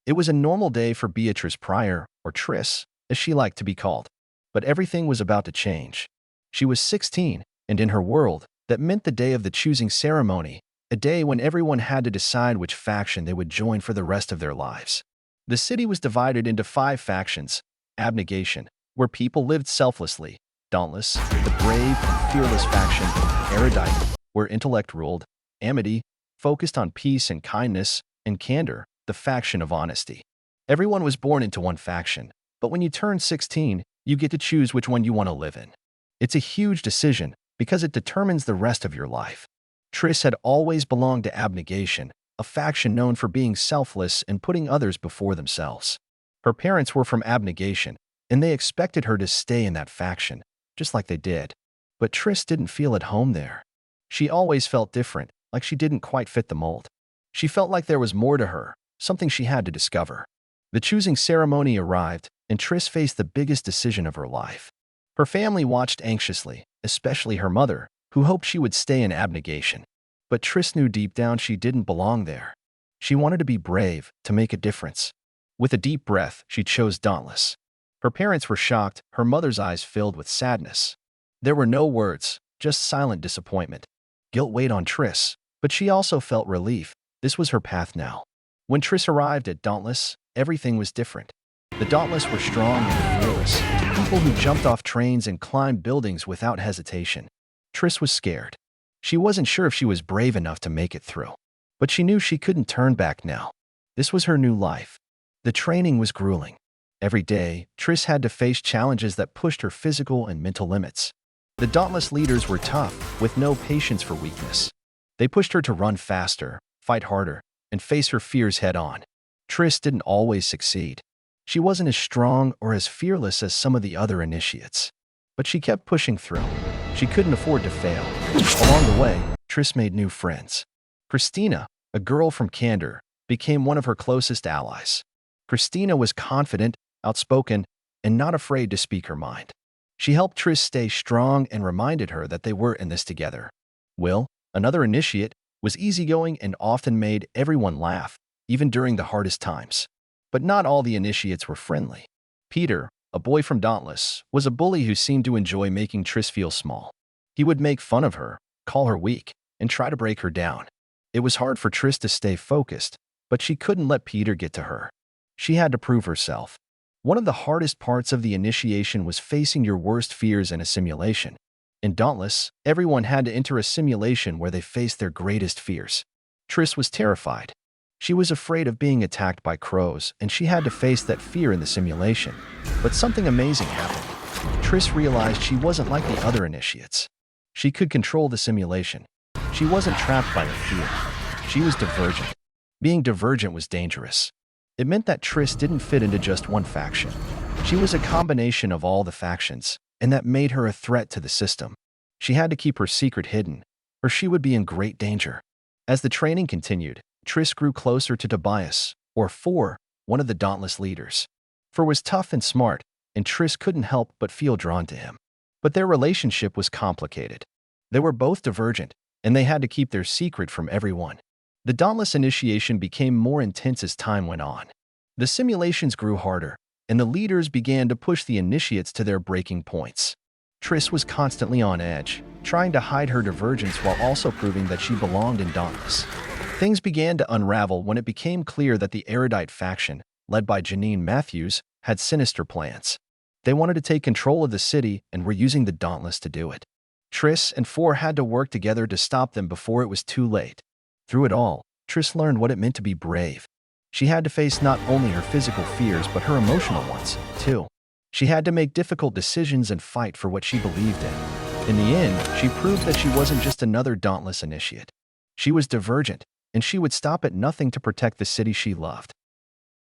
It was a normal day for Beatrice Pryor, or Triss, as she liked to be called. But everything was about to change. She was 16, and in her world, that meant the day of the choosing ceremony, a day when everyone had to decide which faction they would join for the rest of their lives. The city was divided into 5 factions: abnegation, where people lived selflessly; dauntless, the brave and fearless faction; erudite, where intellect ruled; amity, focused on peace and kindness; and candor, the faction of honesty. Everyone was born into one faction, but when you turn 16, you get to choose which one you want to live in. It's a huge decision because it determines the rest of your life. Triss had always belonged to abnegation, a faction known for being selfless and putting others before themselves. Her parents were from abnegation, and they expected her to stay in that faction, just like they did. But Triss didn't feel at home there. She always felt different, like she didn't quite fit the mold. She felt like there was more to her, something she had to discover. The choosing ceremony arrived, and Triss faced the biggest decision of her life. Her family watched anxiously, especially her mother, who hoped she would stay in abnegation. But Triss knew deep down she didn't belong there. She wanted to be brave, to make a difference. With a deep breath, she chose dauntless. Her parents were shocked, her mother's eyes filled with sadness. There were no words, just silent disappointment. Guilt weighed on Triss, but she also felt relief. This was her path now. When Triss arrived at Dauntless, everything was different. The Dauntless were strong and fearless, people who jumped off trains and climbed buildings without hesitation. Triss was scared. She wasn't sure if she was brave enough to make it through. But she knew she couldn't turn back now. This was her new life. The training was grueling. Every day, Triss had to face challenges that pushed her physical and mental limits. The Dauntless leaders were tough, with no patience for weakness. They pushed her to run faster, fight harder, and face her fears head-on. Triss didn't always succeed. She wasn't as strong or as fearless as some of the other initiates. But she kept pushing through. She couldn't afford to fail. Along the way, Triss made new friends. Christina, a girl from Candor, became one of her closest allies. Christina was confident, outspoken, and not afraid to speak her mind. She helped Triss stay strong and reminded her that they were in this together. Will, another initiate, was easygoing and often made everyone laugh, even during the hardest times. But not all the initiates were friendly. Peter, a boy from Dauntless, was a bully who seemed to enjoy making Triss feel small. He would make fun of her, call her weak, and try to break her down. It was hard for Triss to stay focused, but she couldn't let Peter get to her. She had to prove herself. One of the hardest parts of the initiation was facing your worst fears in a simulation. In Dauntless, everyone had to enter a simulation where they faced their greatest fears. Triss was terrified. She was afraid of being attacked by crows, and she had to face that fear in the simulation. But something amazing happened. Triss realized she wasn't like the other initiates. She could control the simulation. She wasn't trapped by her fear. She was divergent. Being divergent was dangerous. It meant that Triss didn't fit into just one faction. She was a combination of all the factions, and that made her a threat to the system. She had to keep her secret hidden, or she would be in great danger. As the training continued, Triss grew closer to Tobias, or Four, one of the Dauntless leaders. Four was tough and smart, and Triss couldn't help but feel drawn to him. But their relationship was complicated. They were both divergent, and they had to keep their secret from everyone. The Dauntless initiation became more intense as time went on. The simulations grew harder, and the leaders began to push the initiates to their breaking points. Triss was constantly on edge, trying to hide her divergence while also proving that she belonged in Dauntless. Things began to unravel when it became clear that the Erudite faction, led by Janine Matthews, had sinister plans. They wanted to take control of the city and were using the Dauntless to do it. Triss and Four had to work together to stop them before it was too late. Through it all, Triss learned what it meant to be brave. She had to face not only her physical fears but her emotional ones, too. She had to make difficult decisions and fight for what she believed in. In the end, she proved that she wasn't just another Dauntless initiate. She was divergent, and she would stop at nothing to protect the city she loved.